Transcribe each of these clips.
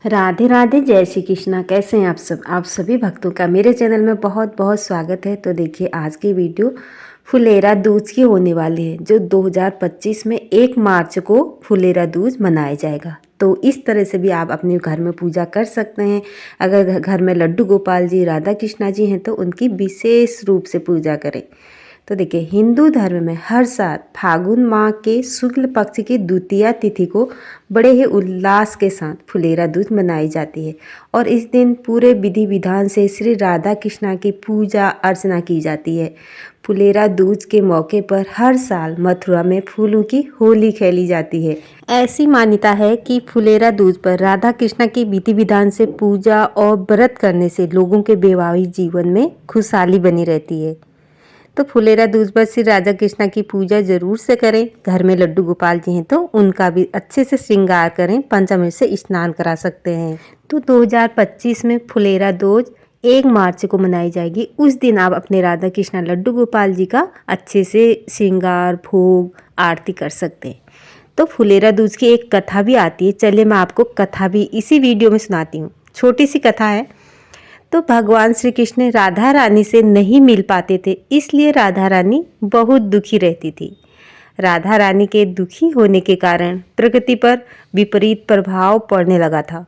राधे राधे, जय श्री कृष्णा। कैसे हैं आप सब? आप सभी भक्तों का मेरे चैनल में बहुत बहुत स्वागत है। तो देखिए, आज की वीडियो फुलेरा दूज की होने वाली है, जो 2025 में 1 मार्च को फुलेरा दूज मनाया जाएगा। तो इस तरह से भी आप अपने घर में पूजा कर सकते हैं। अगर घर में लड्डू गोपाल जी, राधा कृष्णा जी हैं तो उनकी विशेष रूप से पूजा करें। तो देखिए, हिंदू धर्म में हर साल फागुन माह के शुक्ल पक्ष की द्वितीया तिथि को बड़े ही उल्लास के साथ फुलेरा दूज मनाई जाती है और इस दिन पूरे विधि विधान से श्री राधा कृष्णा की पूजा अर्चना की जाती है। फुलेरा दूज के मौके पर हर साल मथुरा में फूलों की होली खेली जाती है। ऐसी मान्यता है कि फुलेरा दूज पर राधा कृष्णा की विधि विधान से पूजा और व्रत करने से लोगों के वैवाहिक जीवन में खुशहाली बनी रहती है। तो फुलेरा दूज पर श्री राधा कृष्णा की पूजा जरूर से करें। घर में लड्डू गोपाल जी हैं तो उनका भी अच्छे से श्रृंगार करें। पंचामृत से स्नान करा सकते हैं। तो 2025 में फुलेरा दूज 1 मार्च को मनाई जाएगी। उस दिन आप अपने राधा कृष्णा लड्डू गोपाल जी का अच्छे से श्रृंगार, भोग, आरती कर सकते हैं। तो फुलेरा दूज की एक कथा भी आती है। चलिए, मैं आपको कथा भी इसी वीडियो में सुनाती हूँ। छोटी सी कथा है। तो भगवान श्री कृष्ण राधा रानी से नहीं मिल पाते थे, इसलिए राधा रानी बहुत दुखी रहती थी। राधा रानी के दुखी होने के कारण प्रकृति पर विपरीत प्रभाव पड़ने लगा था।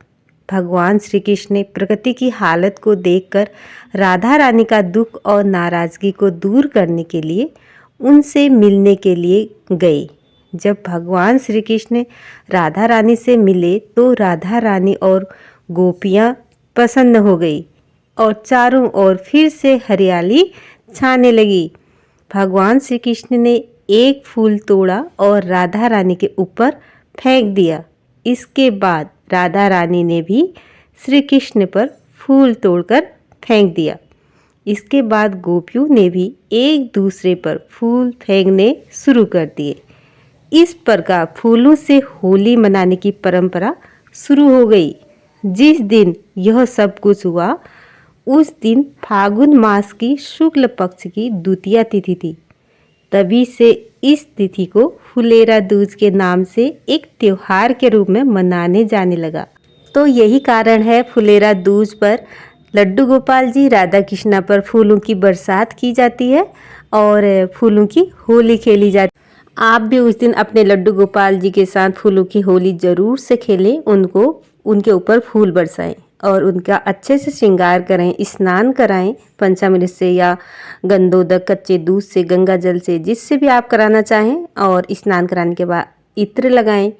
भगवान श्री कृष्ण ने प्रकृति की हालत को देखकर राधा रानी का दुख और नाराजगी को दूर करने के लिए उनसे मिलने के लिए गए। जब भगवान श्री कृष्ण राधा रानी से मिले तो राधा रानी और गोपियाँ प्रसन्न हो गई और चारों ओर फिर से हरियाली छाने लगी। भगवान श्री कृष्ण ने एक फूल तोड़ा और राधा रानी के ऊपर फेंक दिया। इसके बाद राधा रानी ने भी श्री कृष्ण पर फूल तोड़कर फेंक दिया। इसके बाद गोपियों ने भी एक दूसरे पर फूल फेंकने शुरू कर दिए। इस प्रकार फूलों से होली मनाने की परंपरा शुरू हो गई। जिस दिन यह सब कुछ हुआ उस दिन फागुन मास की शुक्ल पक्ष की द्वितीया तिथि थी। तभी से इस तिथि को फुलेरा दूज के नाम से एक त्योहार के रूप में मनाने जाने लगा। तो यही कारण है फुलेरा दूज पर लड्डू गोपाल जी, राधा कृष्णा पर फूलों की बरसात की जाती है और फूलों की होली खेली जाती है। आप भी उस दिन अपने लड्डू गोपाल जी के साथ फूलों की होली जरूर से खेलें, उनके ऊपर फूल बरसाएं और उनका अच्छे से श्रृंगार करें, स्नान कराएं पंचामृत से या गंधोदक, कच्चे दूध से, गंगा जल से, जिससे भी आप कराना चाहें। और स्नान कराने के बाद इत्र लगाएं,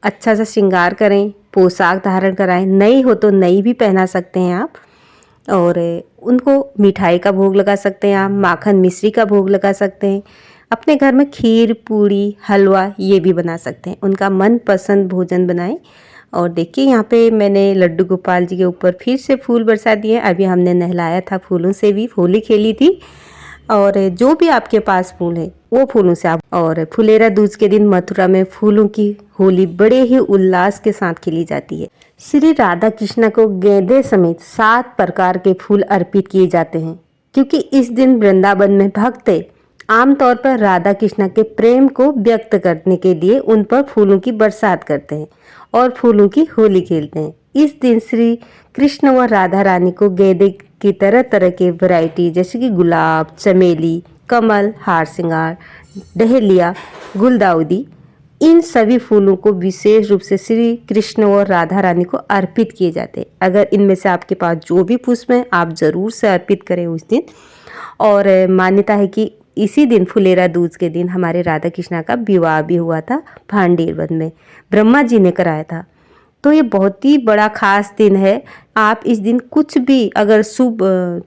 अच्छा सा श्रृंगार करें, पोशाक धारण कराएं। नई हो तो नई भी पहना सकते हैं आप। और उनको मिठाई का भोग लगा सकते हैं आप, माखन मिश्री का भोग लगा सकते हैं। अपने घर में खीर, पूड़ी, हलवा ये भी बना सकते हैं। उनका मनपसंद भोजन बनाएं। और देखिए, यहाँ पे मैंने लड्डू गोपाल जी के ऊपर फिर से फूल बरसा दिए। अभी हमने नहलाया था, फूलों से भी होली खेली थी। और जो भी आपके पास फूल है वो फूलों से आप। और फुलेरा दूज के दिन मथुरा में फूलों की होली बड़े ही उल्लास के साथ खेली जाती है। श्री राधा कृष्ण को गेंदे समेत 7 प्रकार के फूल अर्पित किए जाते हैं, क्योंकि इस दिन वृंदावन में भक्त आमतौर पर राधा कृष्ण के प्रेम को व्यक्त करने के लिए उन पर फूलों की बरसात करते हैं और फूलों की होली खेलते हैं। इस दिन श्री कृष्ण व राधा रानी को गेंदे की तरह तरह के वैरायटी जैसे कि गुलाब, चमेली, कमल, हार श्रृंगार, डहेलिया, गुलदाउदी, इन सभी फूलों को विशेष रूप से श्री कृष्ण और राधा रानी को अर्पित किए जाते हैं। अगर इनमें से आपके पास जो भी पुष्प हैं आप जरूर से अर्पित करें उस दिन। और मान्यता है कि इसी दिन फुलेरा दूज के दिन हमारे राधा कृष्णा का विवाह भी हुआ था भांडेर वन में, ब्रह्मा जी ने कराया था। तो ये बहुत ही बड़ा खास दिन है। आप इस दिन कुछ भी अगर शुभ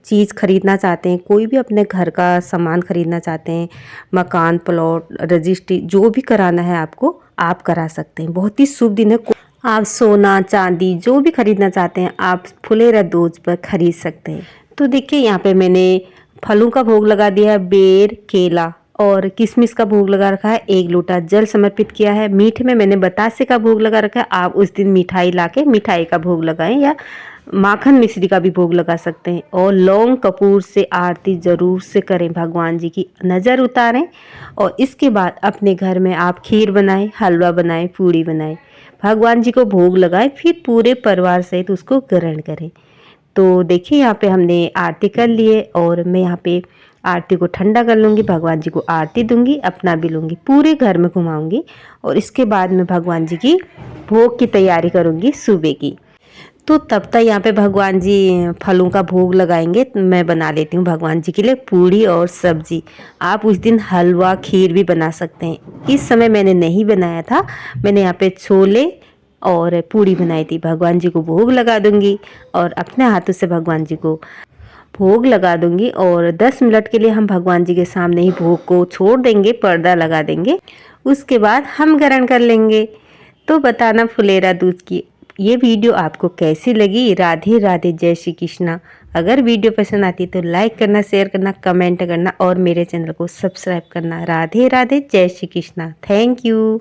चीज़ खरीदना चाहते हैं, कोई भी अपने घर का सामान खरीदना चाहते हैं, मकान, प्लॉट, रजिस्ट्री जो भी कराना है आपको, आप करा सकते हैं। बहुत ही शुभ दिन है। आप सोना चांदी जो भी खरीदना चाहते हैं आप फुलेरा दूज पर खरीद सकते हैं। तो देखिए, यहाँ पे मैंने फलों का भोग लगा दिया है, बेर, केला और किशमिश का भोग लगा रखा है। 1 लोटा जल समर्पित किया है। मीठे में मैंने बतासे का भोग लगा रखा है। आप उस दिन मिठाई लाके मिठाई का भोग लगाएं या माखन मिश्री का भी भोग लगा सकते हैं। और लौंग कपूर से आरती जरूर से करें, भगवान जी की नज़र उतारें। और इसके बाद अपने घर में आप खीर बनाएं, हलवा बनाएं, पूड़ी बनाएं। भगवान जी को भोग लगाएं, फिर पूरे परिवार सहित उसको ग्रहण करें। तो देखिए यहाँ पे हमने आरती कर लिए और मैं यहाँ पे आरती को ठंडा कर लूँगी, भगवान जी को आरती दूंगी, अपना भी लूँगी, पूरे घर में घुमाऊंगी और इसके बाद मैं भगवान जी की भोग की तैयारी करूँगी सुबह की। तो तब तक यहाँ पे भगवान जी फलों का भोग लगाएंगे। तो मैं बना लेती हूँ भगवान जी के लिए पूड़ी और सब्जी। आप उस दिन हलवा खीर भी बना सकते हैं। इस समय मैंने नहीं बनाया था, मैंने यहाँ पे छोले और पूड़ी बनाई थी। भगवान जी को भोग लगा दूंगी और अपने हाथों से भगवान जी को भोग लगा दूंगी और 10 मिनट के लिए हम भगवान जी के सामने ही भोग को छोड़ देंगे, पर्दा लगा देंगे। उसके बाद हम ग्रहण कर लेंगे। तो बताना फुलेरा दूध की ये वीडियो आपको कैसी लगी। राधे राधे, जय श्री कृष्णा। अगर वीडियो पसंद आती तो लाइक करना, शेयर करना, कमेंट करना और मेरे चैनल को सब्सक्राइब करना। राधे राधे, जय श्री कृष्णा। Thank you.